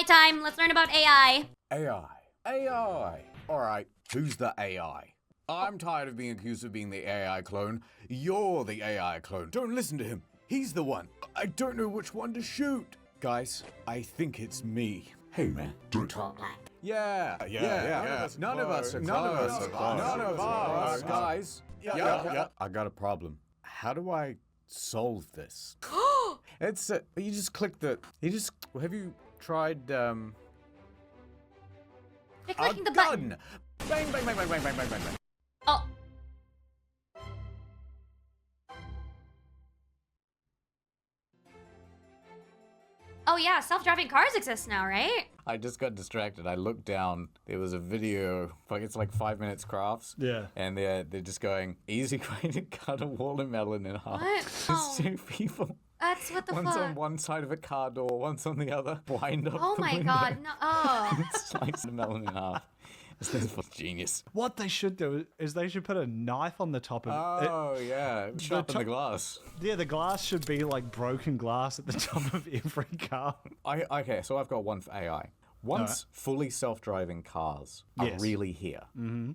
AI time. Let's learn about AI. AI. All right, who's the AI? I'm tired of being accused of being the AI clone. You're the AI clone. Don't listen to him. He's the one. I don't know which one to shoot. Guys, I think it's me. Hey, man. Don't talk like that. Yeah. None of us, guys. Yeah. I got a problem. How do I solve this? It's you just click the. Have you tried They're clicking the button. gun? Bang, bang, bang, bang, bang, bang, bang, bang. Oh. Oh yeah, self-driving cars exist now, right? I just got distracted. I looked down. There was a video. It's like 5 minutes crafts. Yeah. And they're just going easy way to cut a watermelon in half. What? Oh. Two people. That's what the One's fuck. on one side of a car door. One's on the other. Wind up. Oh the my window. god, no. Oh. Slice the melon in half. This is genius. What they should do is they should put a knife on the top of it. Oh yeah, sharpen the glass. Yeah, the glass should be like broken glass at the top of every car. Okay, so I've got one for AI. Once fully self-driving cars are Yes. really here,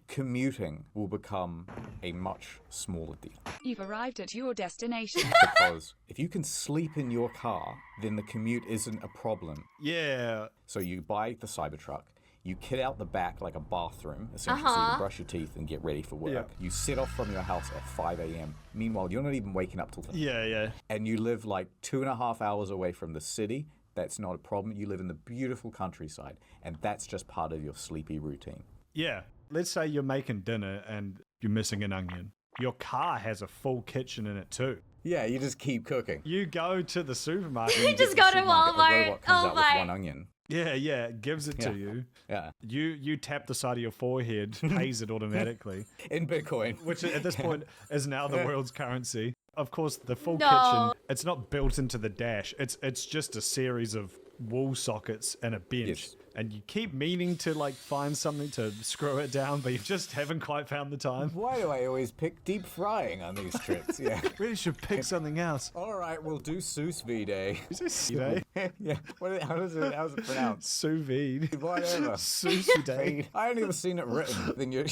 commuting will become a much smaller deal. You've arrived at your destination. Because if you can sleep in your car, then the commute isn't a problem. Yeah. So you buy the Cybertruck, you kit out the back like a bathroom, essentially, so you can brush your teeth and get ready for work. Yeah. You set off from your house at 5 a.m. Meanwhile, you're not even waking up till 10. Yeah. And you live like 2.5 hours away from the city. That's not a problem. You live in the beautiful countryside, and that's just part of your sleepy routine. Yeah. Let's say you're making dinner and you're missing an onion. Your car has a full kitchen in it too. Yeah, you just keep cooking. You go to the supermarket. You just go to Walmart. A robot comes Oh out my. with one onion. Yeah, it gives it to you. Yeah. You tap the side of your forehead, pays it automatically, In Bitcoin. which at this point is now the world's currency. Of course, the full No. kitchen, it's not built into the dash. It's just a series of wall sockets and a bench. Yes. And you keep meaning to like find something to screw it down, but you just haven't quite found the time. Why do I always pick deep frying on these trips? Yeah. Really should pick something else. All right, we'll do sous vide. Is this sous vide? Yeah. How's it pronounced? Sous vide. Whatever. Sous vide. I only ever seen it written. Then you're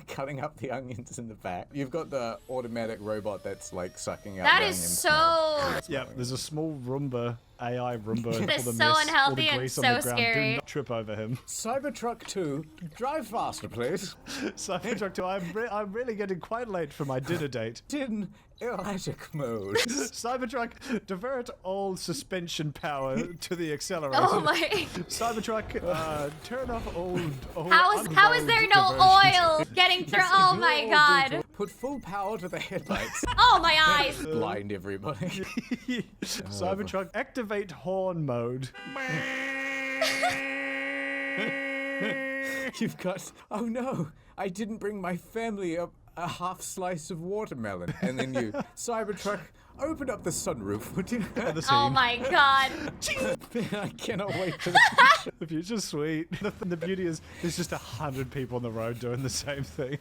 cutting up the onions in the back. You've got the automatic robot that's like sucking out That the is onions. so. Yeah, there's a small Roomba, AI Roomba. That is for the so mess, all unhealthy the and grease on so the ground. scary. Do not trip over him. Cybertruck 2, drive faster, please. Cybertruck 2, I'm really getting quite late for my dinner date. In erratic mode. Cybertruck, divert all suspension power to the accelerator. Oh my. Cybertruck, turn off all How is unload there no diversions. oil getting through? Oh my god. Put full power to the headlights. Oh my eyes. Blind everybody. Cybertruck, activate horn mode. You've got. Oh no! I didn't bring my family a half slice of watermelon. And then you, Cybertruck, open up the sunroof, would you? Oh my god. I cannot wait for the future. The future's sweet. The beauty is there's just 100 people on the road doing the same thing.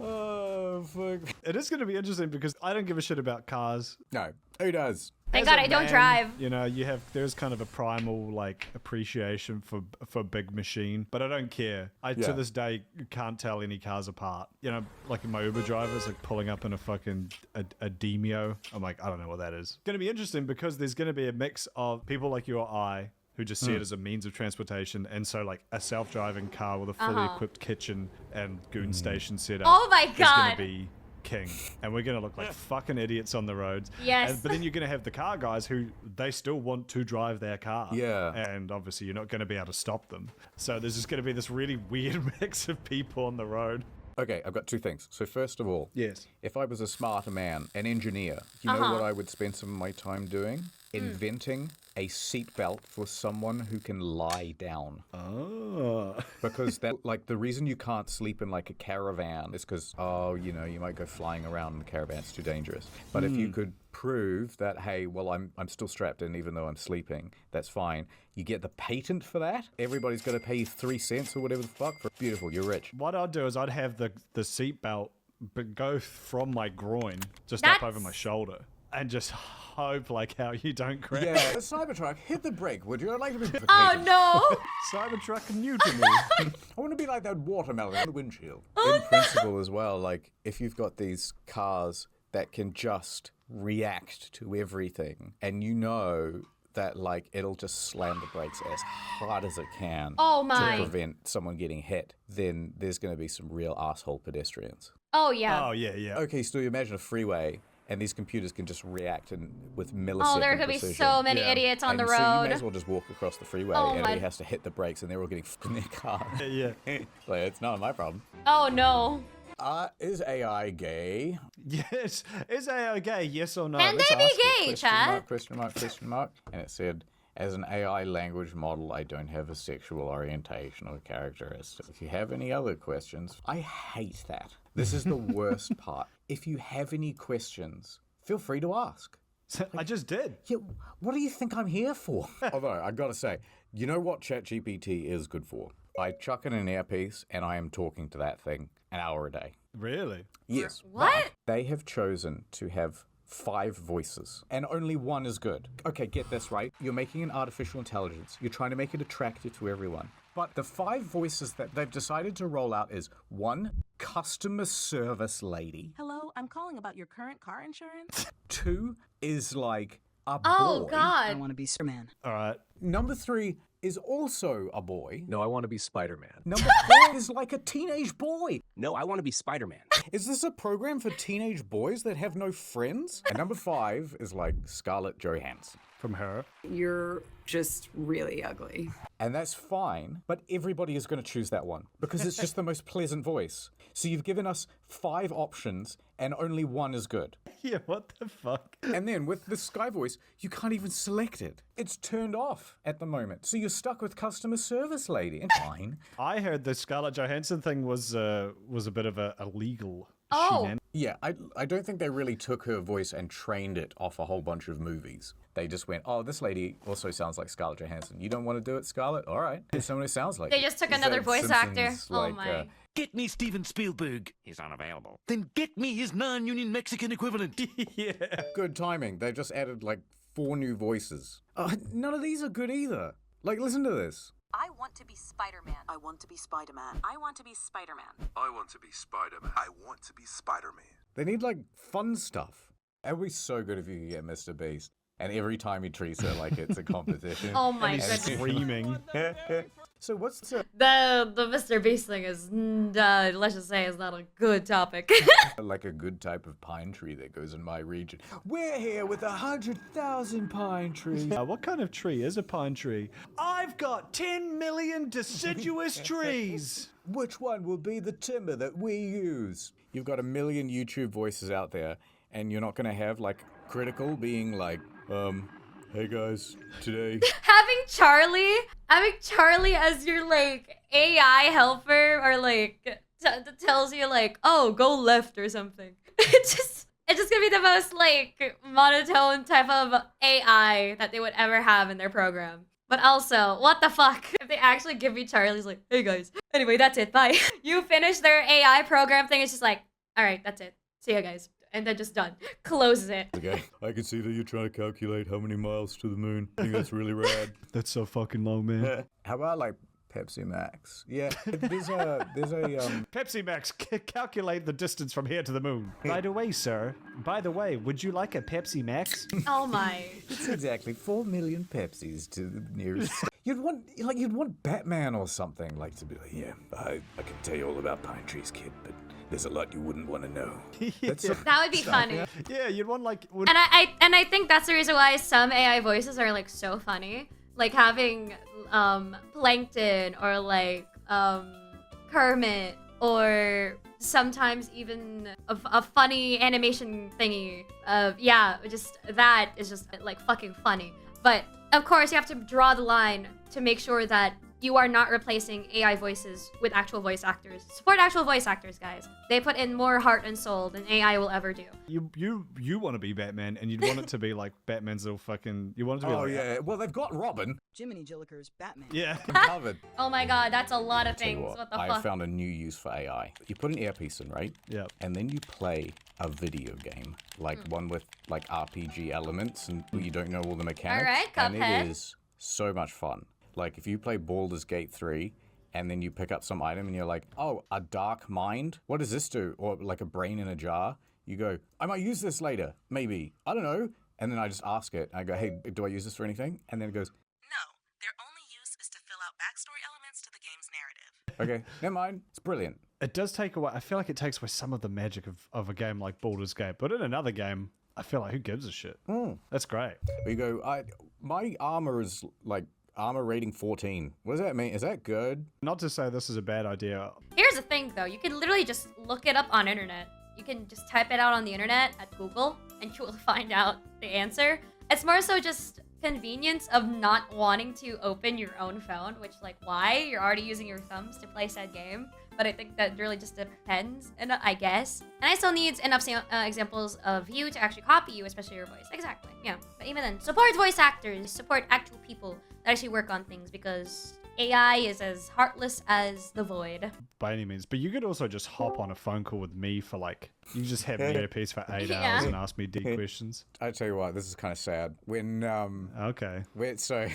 Oh fuck! It is going to be interesting because I don't give a shit about cars. No, who does? Thank As god a I don't man, drive. You know, there's kind of a primal like appreciation for big machine, but I don't care. Yeah. To this day can't tell any cars apart. You know, like my Uber drivers like pulling up in a fucking a Demio. I'm like, I don't know what that is. It's going to be interesting because there's going to be a mix of people like you or I who just see it as a means of transportation, and so like a self-driving car with a fully equipped kitchen and goon station setup. Oh my is going God. to be king, and we're gonna look like fucking idiots on the roads. Yes. But then you're gonna have the car guys who they still want to drive their car. Yeah. And obviously you're not gonna be able to stop them. So there's just gonna be this really weird mix of people on the road. Okay, I've got two things. So first of all, Yes. if I was a smarter man, an engineer, you know what I would spend some of my time doing? Inventing a seatbelt for someone who can lie down. Oh. Because that, like, the reason you can't sleep in like a caravan is because, you know, you might go flying around in the caravan, it's too dangerous. But if you could prove that, hey, well, I'm still strapped in even though I'm sleeping, that's fine. You get the patent for that. Everybody's got to pay you 3 cents or whatever the fuck. Beautiful, you're rich. What I'd do is I'd have the seatbelt but go from my groin just up over my shoulder. and just hope like how you don't crash. Yeah, the Cybertruck, hit the brake, would you? I'd like to be. Oh no! Cybertruck new to me. I want to be like that watermelon on the windshield. In principle as well, like if you've got these cars that can just react to everything, and you know that like it'll just slam the brakes as hard as it can Oh to my! prevent someone getting hit, then there's going to be some real asshole pedestrians. Oh yeah! Oh yeah. Okay, so you imagine a freeway, and these computers can just react with millisecond Oh, there could be precision. so many Yeah. idiots on And the so you may road. as well just walk across the freeway, Oh and my- everybody has to hit the brakes, and they're all getting f***ed in their car. Yeah. Like, it's not my problem. Oh no! Is AI gay? Yes. Is AI gay? Yes or no? Can Let's they be ask it. gay, Question Chad? mark, question mark, question mark. And it said, as an AI language model, I don't have a sexual orientation or characteristics. If you have any other questions, I hate that. This is the worst part. If you have any questions, feel free to ask. I just did. Yeah, what do you think I'm here for? Although, I gotta say, you know what ChatGPT is good for? I chuck in an earpiece and I am talking to that thing an hour a day. Really? Yes. What? They have chosen to have 5 voices, and only one is good. Okay, get this right. You're making an artificial intelligence. You're trying to make it attractive to everyone. But the 5 voices that they've decided to roll out is 1, customer service lady. Hello, I'm calling about your current car insurance. 2 is like a Oh boy. I god! want to be Superman. All right. Number 3 is also a boy. No, I want to be Spider-Man. Number 4 is like a teenage boy. No, I want to be Spider-Man. Is this a program for teenage boys that have no friends? And number 5 is like Scarlett Johansson. From her. You're just really ugly. And that's fine, but everybody is going to choose that one because it's just the most pleasant voice. So you've given us 5 options and only one is good. Yeah, what the fuck? And then with the Sky voice, you can't even select it. It's turned off at the moment. So you're stuck with customer service lady. And fine. I heard the Scarlett Johansson thing was a bit of a illegal Oh. shenan- Yeah, I don't think they really took her voice and trained it off a whole bunch of movies. They just went, oh, this lady also sounds like Scarlett Johansson. You don't want to do it, Scarlett? All right. There's someone who sounds like They you. just took Is another that voice actor. Simpsons, Oh like, my! Get me Steven Spielberg. He's unavailable. Then get me his non-union Mexican equivalent. Yeah. Good timing. They've just added like 4 new voices. None of these are good either. Like, listen to this. I want to be Spider-Man. I want to be Spider-Man. I want to be Spider-Man. I want to be Spider-Man. I want to be Spider-Man. They need like fun stuff. It would be so good if you could get Mr. Beast. And every time he treats her like it's a competition. Oh my And he's goodness! screaming. So what's the The Mr. Beast thing is, let's just say, is not a good topic. like a good type of pine tree that goes in my region? We're here with 100,000 pine trees. What kind of tree is a pine tree? I've got 10 million deciduous trees. Which one will be the timber that we use? You've got a million YouTube voices out there, and you're not gonna have like Critical being like, hey guys, today. having Charlie as your like AI helper, or like tells you like, oh, go left or something. It's just gonna be the most like monotone type of AI that they would ever have in their program. But also, what the fuck? If they actually give me Charlie's like, hey guys, anyway, that's it, bye. You finish their AI program thing, it's just like, all right, that's it. See ya, guys. And then just done. Closes it. Okay, I can see that you're trying to calculate how many miles to the moon. I think that's really rad. That's so fucking low, man. How about like Pepsi Max? Yeah, there's a Pepsi Max, calculate the distance from here to the moon. By the way, sir. By the way, would you like a Pepsi Max? Oh my. It's exactly 4 million Pepsis to the nearest. You'd want Batman or something like to be like, yeah, I can tell you all about pine trees, kid, but there's a lot you wouldn't want to know. That would be funny. Yeah, you'd want like. And I think that's the reason why some AI voices are like so funny. Like having Plankton or like Kermit, or sometimes even a funny animation thingy. Yeah, just that is just like fucking funny. But of course you have to draw the line to make sure that you are not replacing AI voices with actual voice actors. Support actual voice actors, guys. They put in more heart and soul than AI will ever do. You want to be Batman, and you'd want it to be like Batman's little fucking. You want it to be Oh like yeah. Well, they've got Robin Jiminy Jilliker's Batman. yeah. covered. Oh my god, that's a lot of Tell you things. What the I fuck? found a new use for AI. You put an earpiece in, right? Yeah. And then you play a video game, like one with like RPG elements, and you don't know all the mechanics. Alright, and Cuphead. it is so much fun. Like if you play Baldur's Gate 3, and then you pick up some item, and you're like, oh, a dark mind? What does this do? Or like a brain in a jar? You go, I might use this later, maybe. I don't know. And then I just ask it. I go, hey, do I use this for anything? And then it goes, No, their only use is to fill out backstory elements to the game's narrative. okay, never mind. It's brilliant. It does take away. I feel like it takes away some of the magic of a game like Baldur's Gate, but in another game, I feel like who gives a shit? That's great. We go, my armor is like armor rating 14. What does that mean? Is that good? Not to say this is a bad idea. Here's the thing though, you can literally just look it up on internet. You can just type it out on the internet at Google and you will find out the answer. It's more so just convenience of not wanting to open your own phone, which like why? You're already using your thumbs to play said game. But I think that really just depends, and I guess. And I still need enough examples of you to actually copy you, especially your voice. Exactly, yeah. But even then, support voice actors, support actual people that actually work on things, because AI is as heartless as the void. By any means. But you could also just hop on a phone call with me for like, you just have me earpiece for 8 Yeah. hours and ask me deep questions. I tell you what, this is kind of sad. When Okay. so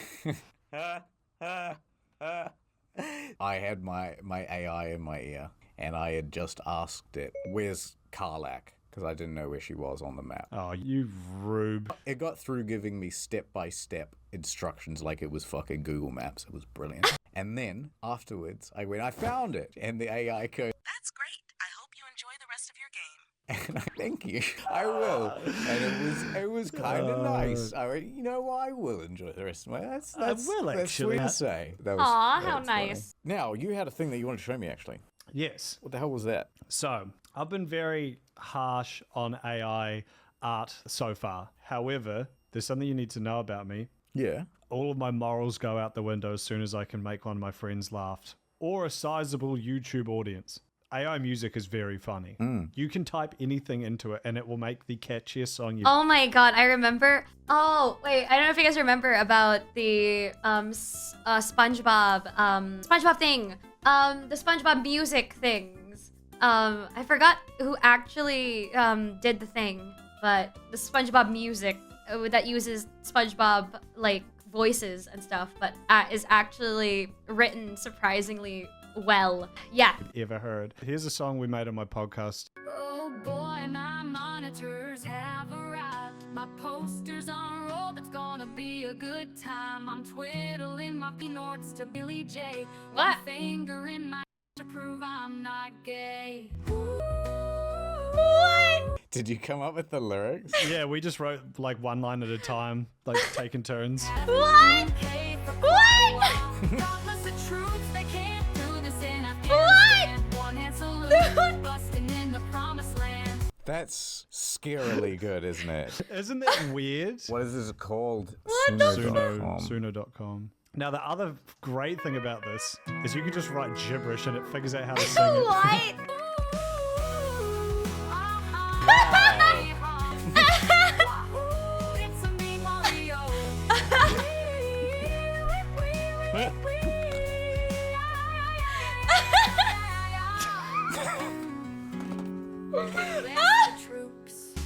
I had my AI in my ear, and I had just asked it, "Where's Karlak?" Because I didn't know where she was on the map. Oh, you rube. It got through giving me step-by-step instructions like it was fucking Google Maps. It was brilliant. And then afterwards, I went, I found it, and the AI code. That's great. I hope you enjoy the rest of your game. And thank you, I will. And it was kind of nice. I went, you know what? I will enjoy the rest of my. That's will, that's actually. sweet to say. That was, Aw, that how was funny. nice. Now you had a thing that you wanted to show me actually. Yes. What the hell was that? So, I've been very harsh on AI art so far. However, there's something you need to know about me. Yeah. All of my morals go out the window as soon as I can make one of my friends laugh. Or a sizable YouTube audience. AI music is very funny. You can type anything into it and it will make the catchiest song you've Oh my god, I remember. Oh, wait, I don't know if you guys remember about the SpongeBob thing. The SpongeBob music things. I forgot who actually did the thing, but the SpongeBob music that uses SpongeBob like voices and stuff, but is actually written surprisingly well. Yeah. ever heard. Here's a song we made on my podcast. Oh boy, my monitors have arrived. My posters on roll, it's gonna be a good time. I'm twiddling my peanuts to Billy J. What? One finger in my to prove I'm not gay. What? Did you come up with the lyrics? Yeah, we just wrote like one line at a time, like taking turns. What? K for What? Regardless of troops, they can't do this in What? Afghanistan. One hand salute, busting in the promised land. That's scarily good, isn't it? Isn't that weird? What is this called? Suno.com. Now, the other great thing about this is you can just write gibberish and it figures out how to sing it. What? It's a me, Mario.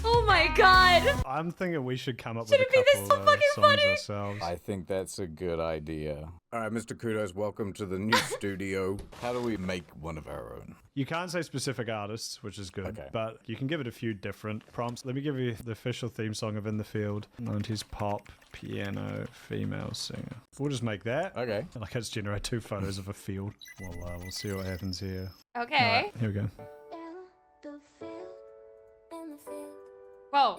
Oh my god. I'm thinking we should come up Shouldn't with a be this couple so fucking songs funny. ourselves. I think that's a good idea. All right, Mr. Kudos, welcome to the new studio. How do we make one of our own? You can't say specific artists, which is good, Okay. but you can give it a few different prompts. Let me give you the official theme song of In the Field. 90s pop, piano, female singer. We'll just make that. Okay. And I can just generate 2 photos of a field. We'll see what happens here. Okay. Alright, here we go. Whoa.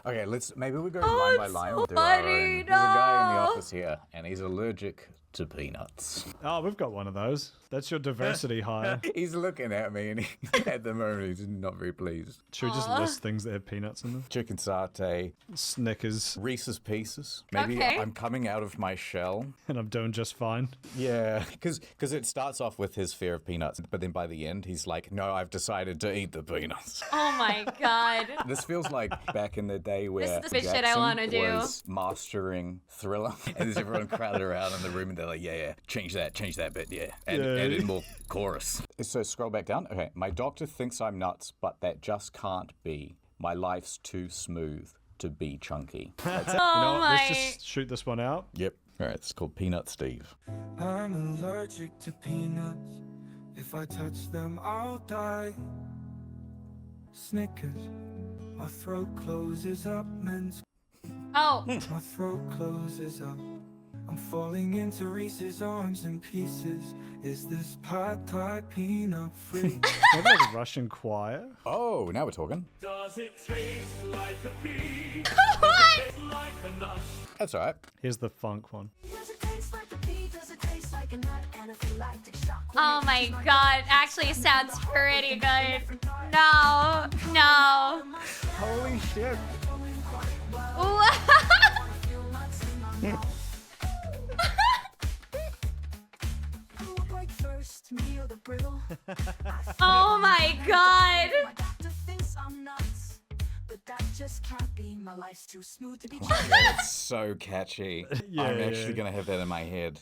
Okay, maybe we go Oh, line by it's line. so We'll do our funny, own. There's a guy in the no. office here, and he's allergic to peanuts. Oh, we've got one of those. That's your diversity hire. He's looking at me and at the moment he's not very pleased. Should we just list things that have peanuts in them? Chicken satay, Snickers, Reese's Pieces. Maybe Okay. I'm coming out of my shell. and I'm doing just fine. Yeah, because it starts off with his fear of peanuts, but then by the end he's like, no, I've decided to eat the peanuts. Oh my god. This feels like back in the day where This is the shit I Jackson wanna do. was mastering Thriller, and there's everyone crowded around in the room, and they're like, yeah, change that bit, yeah, add in more chorus. So scroll back down. Okay, my doctor thinks I'm nuts, but that just can't be. My life's too smooth to be chunky. That's it. You know Oh what? my. Let's just shoot this one out. Yep. All right, it's called Peanut Steve. I'm allergic to peanuts. If I touch them, I'll die. Snickers, my throat closes up. Men's, Oh. my throat closes up. I'm falling into Reese's arms in pieces. Is this pad thai peanut free? Maybe like a Russian choir. Oh, now we're talking. Does it taste like a pea? What? Like a nut? That's all right. Here's the funk one. Does it taste like a pea? Does it taste like a nut? Anaphylactic shock. Oh my god. Actually sounds pretty good. No. No. Holy shit. Oh my god. My doctor thinks I'm nuts, but that just can't be. My life's too smooth to be That's so catchy. Yeah, I'm yeah, actually yeah. going to have that in my head.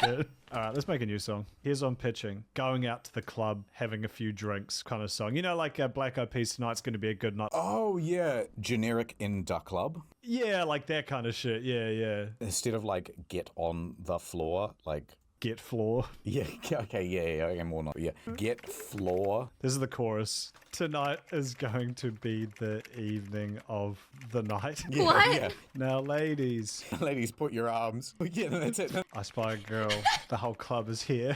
Good. All right, let's make a new song. Here's on pitching. Going out to the club, having a few drinks kind of song. You know, like Black Eyed Peas, tonight's going to be a good night. Oh, yeah. Generic in Duck Club. Yeah, like that kind of shit. Yeah, yeah. Instead of like get on the floor, like, Get floor. yeah, okay, more not, yeah. Get floor. This is the chorus. Tonight is going to be the evening of the night. Yeah, What? Yeah. Now, ladies, Ladies, put your arms. Yeah, that's it. I spy a girl. The whole club is here.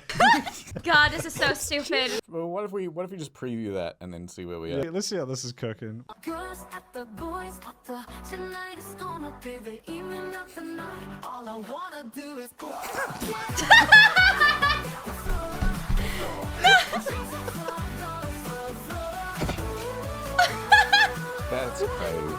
God, this is so stupid. Well, what if we just preview that and then see where we are? Yeah, let's see how this is cooking. Girls at the boys at the tonight is gonna be the evening of the night. All I wanna do is go. That's crazy.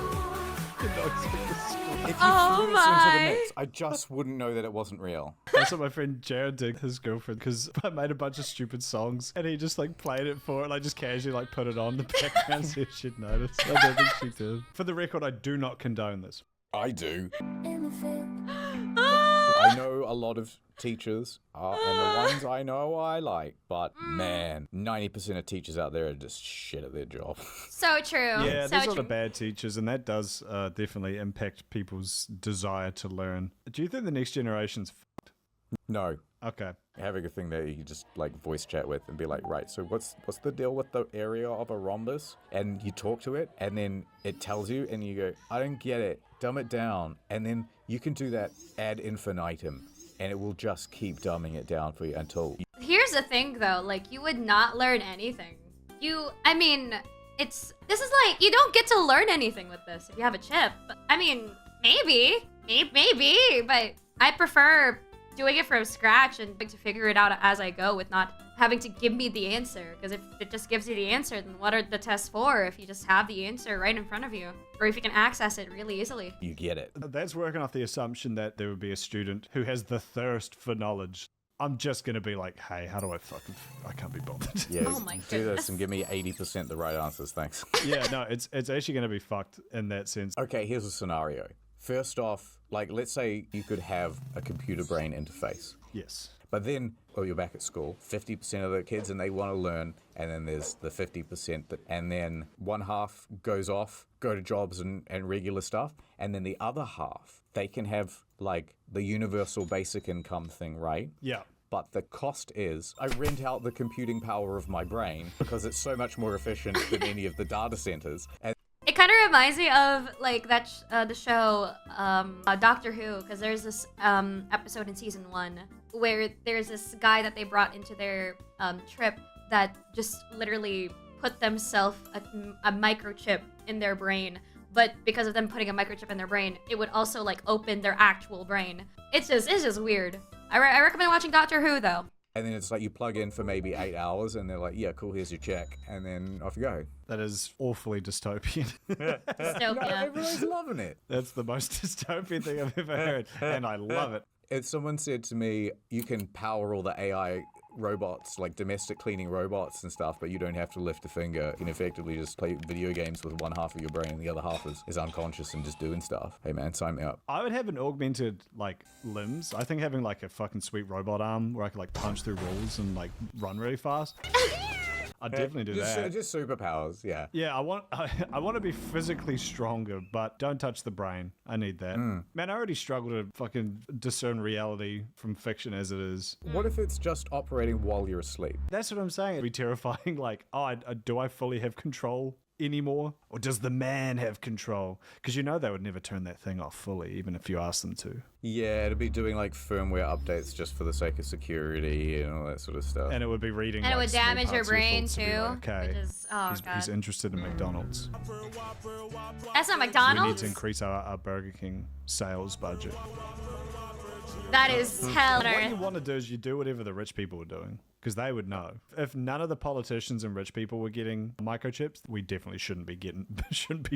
If you Oh threw this into the my. mix, I just wouldn't know that it wasn't real. That's what my friend Jared did, his girlfriend, because I made a bunch of stupid songs and he just like played it for her, like just casually like put it on the background, see if she'd notice. I don't think she did. For the record, I do not condone this. I do. In the field. I know a lot of teachers, and the ones I know I like, but man, 90% of teachers out there are just shit at their job. So true. Yeah, so there's a lot true. of bad teachers, and that does definitely impact people's desire to learn. Do you think the next generation's No. okay? Having a thing that you just like voice chat with and be like, right, so what's the deal with the area of a rhombus? And you talk to it and then it tells you and you go, I don't get it, dumb it down. And then you can do that ad infinitum and it will just keep dumbing it down for you until Here's the thing though, like you would not learn anything. This is like, you don't get to learn anything with this if you have a chip. I mean, maybe, but I prefer doing it from scratch and to figure it out as I go with not having to give me the answer. Because if it just gives you the answer, then what are the tests for if you just have the answer right in front of you? Or if you can access it really easily. you get it. That's working off the assumption that there would be a student who has the thirst for knowledge. I'm just gonna be like, hey, how do I can't be bothered. Yeah, Oh my do goodness. this and give me 80% the right answers, thanks. Yeah, no, it's actually gonna be fucked in that sense. Okay, here's a scenario. First off, like let's say you could have a computer brain interface. Yes. But then, you're back at school, 50% of the kids and they want to learn, and then there's the 50% that, and then one half goes off, go to jobs and regular stuff, and then the other half, they can have like the universal basic income thing, right? Yeah. But the cost is, I rent out the computing power of my brain because it's so much more efficient than any of the data centers. And It kind of reminds me of like that the show Doctor Who, because there's this episode in season 1 where there's this guy that they brought into their trip that just literally put themselves a microchip in their brain. But because of them putting a microchip in their brain, it would also like open their actual brain. It's just weird. I recommend watching Doctor Who though. And then it's like you plug in for maybe 8 hours and they're like, yeah, cool, here's your check. And then off you go. That is awfully dystopian. Dystopia. Everyone's loving it. That's the most dystopian thing I've ever heard, and I love it. If someone said to me, you can power all the AI robots, like domestic cleaning robots and stuff, but you don't have to lift a finger. You can effectively just play video games with one half of your brain and the other half is unconscious and just doing stuff. Hey man, sign me up. I would have an augmented, like, limbs. I think having, like, a fucking sweet robot arm where I could, like, punch through walls and, like, run really fast. I'd definitely do that. Just superpowers, yeah. Yeah, I want to be physically stronger, but don't touch the brain. I need that. Man, I already struggle to fucking discern reality from fiction as it is. What if it's just operating while you're asleep? That's what I'm saying. It'd be terrifying. Like, do I fully have control anymore? Or does the man have control? Because you know they would never turn that thing off fully, even if you ask them to. Yeah, it'd be doing like firmware updates just for the sake of security and all that sort of stuff. And it would be reading. And it like, would small damage your parts of brain thoughts and be too. like, okay, Which is, oh, God. he's interested in McDonald's. That's not We McDonald's. need to increase our Burger King sales budget. That is hell on What you earth. want to do is you do whatever the rich people are doing, because they would know. If none of the politicians and rich people were getting microchips, we definitely shouldn't be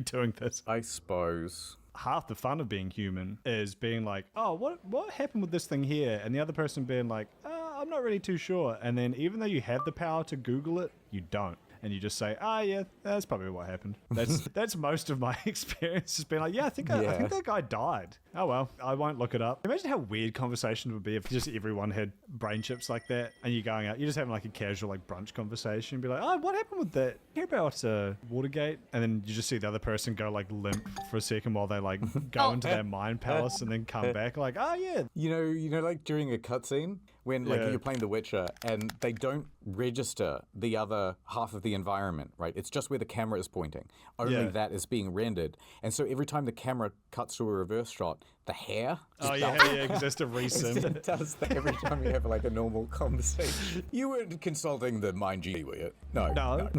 doing this. I suppose. Half the fun of being human is being like, oh, what happened with this thing here? And the other person being like, I'm not really too sure. And then even though you have the power to Google it, you don't. And you just say, yeah, that's probably what happened. That's most of my experience, has been like, I think that guy died. Oh well, I won't look it up. Imagine how weird conversations would be if just everyone had brain chips like that, and you're going out, you're just having like a casual like brunch conversation, and be like, what happened with that? Hear about Watergate? And then you just see the other person go like limp for a second while they like go into their mind palace and then come back like, yeah. You know, like during a cutscene when like you're playing The Witcher and they don't register the other half of the environment, right? It's just where the camera is pointing. Only that is being rendered. And so every time the camera cuts to a reverse shot, the hair just because that's a resim. It does that every time you have like a normal conversation. You weren't consulting the Mind G, were you? No, God.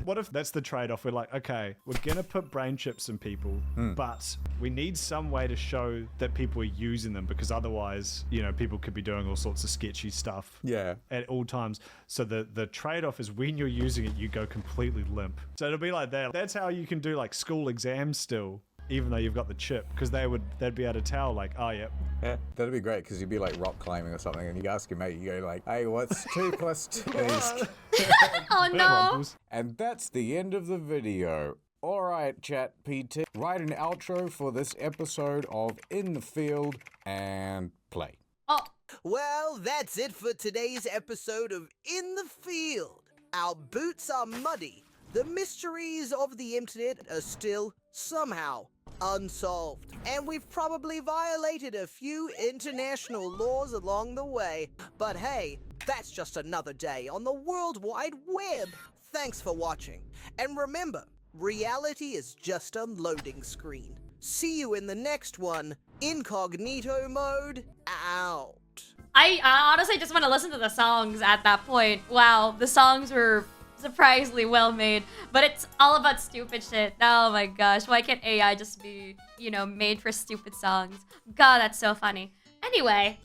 What if that's the trade-off? We're like, okay, we're gonna put brain chips in people, but we need some way to show that people are using them, because otherwise, people could be doing all sorts of sketchy stuff. Yeah. At all times. So the trade-off is when you're using it, you go completely limp. So it'll be like that. That's how you can do like school exams still, even though you've got the chip, because they'd be able to tell like, Yeah, that'd be great, because you'd be like rock climbing or something, and you ask your mate, you go like, hey, what's 2 plus 2? Oh no. And that's the end of the video. Alright, Chat PT, write an outro for this episode of In the Field and play. Oh. Well, that's it for today's episode of In the Field. Our boots are muddy. The mysteries of the internet are still, somehow, unsolved. And we've probably violated a few international laws along the way. But hey, that's just another day on the World Wide Web. Thanks for watching. And remember, reality is just a loading screen. See you in the next one. Incognito mode out. I honestly just want to listen to the songs at that point. Wow, the songs were surprisingly well made, but it's all about stupid shit. Oh my gosh, why can't AI just be, made for stupid songs? God, that's so funny. Anyway.